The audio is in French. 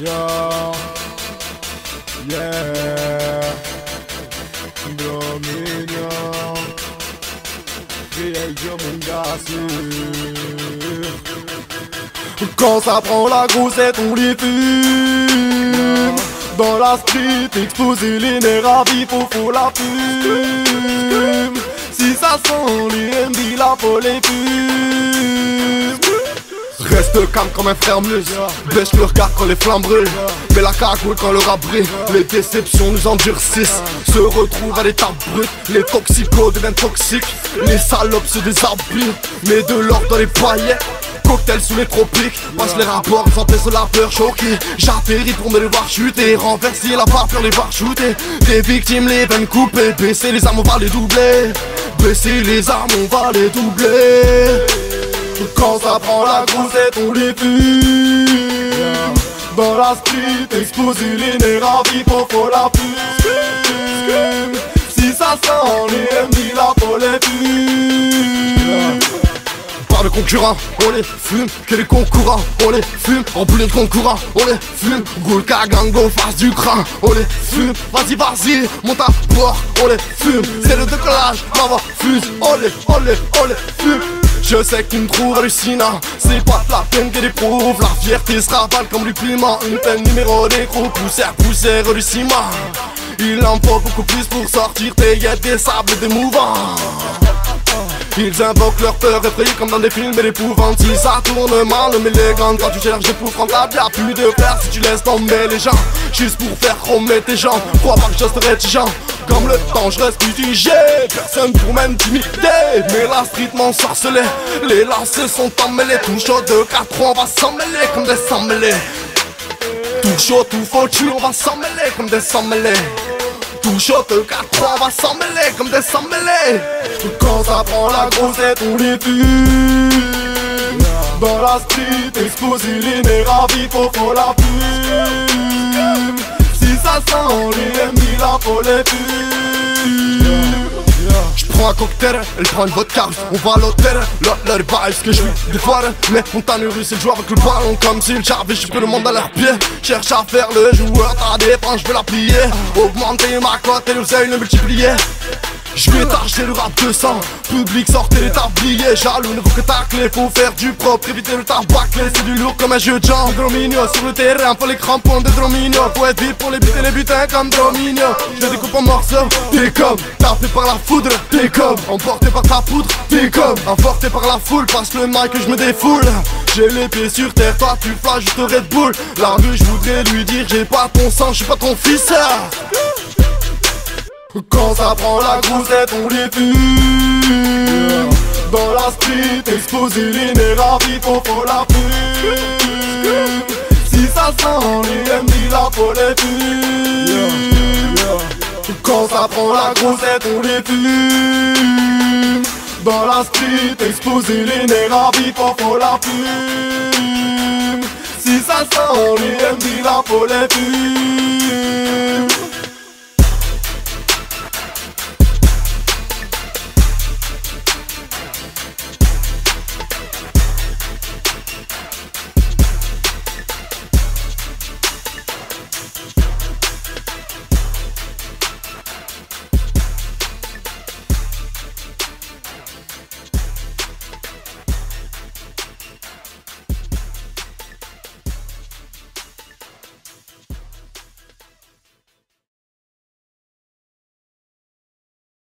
Yo, yeah, Dominion, vieille mon gars sûr. Quand ça prend la grossette, on les fume. Dans la street, exposer les nerfs à vif, faut la fume. Si ça sent les MD, la folle les fume. Reste calme comme un frère muse. Baisse le regard quand les flammes brûlent. Mais la cagoule quand le rap brille. Les déceptions nous endurcissent. Se retrouvent à l'état brut. Les toxicos deviennent toxiques. Les salopes se déshabillent. Mais de l'or dans les paillettes. Cocktail sous les tropiques. Passe les rapports, santé sur la peur choquée. J'atterris pour me les voir chuter. Renverser la vapeur, les voir shooter. Des victimes, les veines coupées. Baisser les armes, on va les doubler. Baisser les armes, on va les doubler. Quand ça prend la grossette, on les fume. Dans la street, exposer les nerfs à vif, faut la fume. Si ça sent les MD, la folle les fume. Par le concurrent, on les fume. Que les concurrents, on les fume. En boulet de concurrent, on les fume. Goulka Gango, face du cran, on les fume. Vas-y, vas-y, monte à bord, on les fume. C'est le décollage, ma voix fuse. On les fume. Je sais que tu me trouves hallucinant. C'est pas de la peine qu'elle éprouve. La fierté se ravale comme du piment. Une peine numéro d'écrou. Poussière du ciment. Il en faut beaucoup plus pour sortir des guettes, des sables, des mouvants. Ils invoquent leur peur effrayée comme dans des films et l'épouvante. Si ça tourne mal, mais les grandes, quand tu cherches des poufs rentables, y'a plus de faire si tu laisses tomber les gens. Juste pour faire chromer tes jambes. Crois pas que je serai tigeant. Comme le temps je reste fustigé. Personne pour m'intimider. Mais la street m'ensorcelait. Les lancers sont emmêlés. Tout chaud de 4 on va s'en mêler comme des sans mêlés. Tout chaud, tout foutu, on va s'en mêler comme des sans mêlés. Tout chaud de 4 on va s'en mêler comme des sans mêlés. Quand ça prend la grossette, on les fume. Dans la street, exposer les nerfs à vif, faut la fume. Si ça sent les MD, la folle les fume. J'prends un cocktail, elle prend une vodka, on va à l'hôtel. Leur bail, ce que je suis des fois. Mais montagne russe, ils jouent avec le ballon comme s'ils j'avais je peux le monde à leurs pieds. Cherche à faire le joueur, t'as des défense, je vais la plier. Augmenter ma cote et l'oseille le multiplier. Je vais tâcher le rap 200. Public sortez les tabliers. Jaloux ne faut que tacler. Faut faire du propre, éviter le tabac clé. C'est du lourd comme un jeu de jambes. Dromino sur le terrain, faut les crampons de Dromino. Faut être vite pour les buter les butins comme Dromino. Je découpe en morceaux. T'es comme tapé par la foudre. T'es comme emporté par ta poudre. T'es comme emporté par la foule. Passe le mic que je me défoule. J'ai les pieds sur terre, toi tu flashes juste Red Bull. La rue je voudrais lui dire j'ai pas ton sang, je suis pas ton fils. Quand ça prend la grossette, on les fume. Dans la street, exposer les nerfs à vif, faut la fume. Si ça sent les MD, la folle les fume. Quand ça prend la grossette, on les fume. Dans la street, exposer les nerfs à vif, faut la fume. Si ça sent les MD, la folle les fume.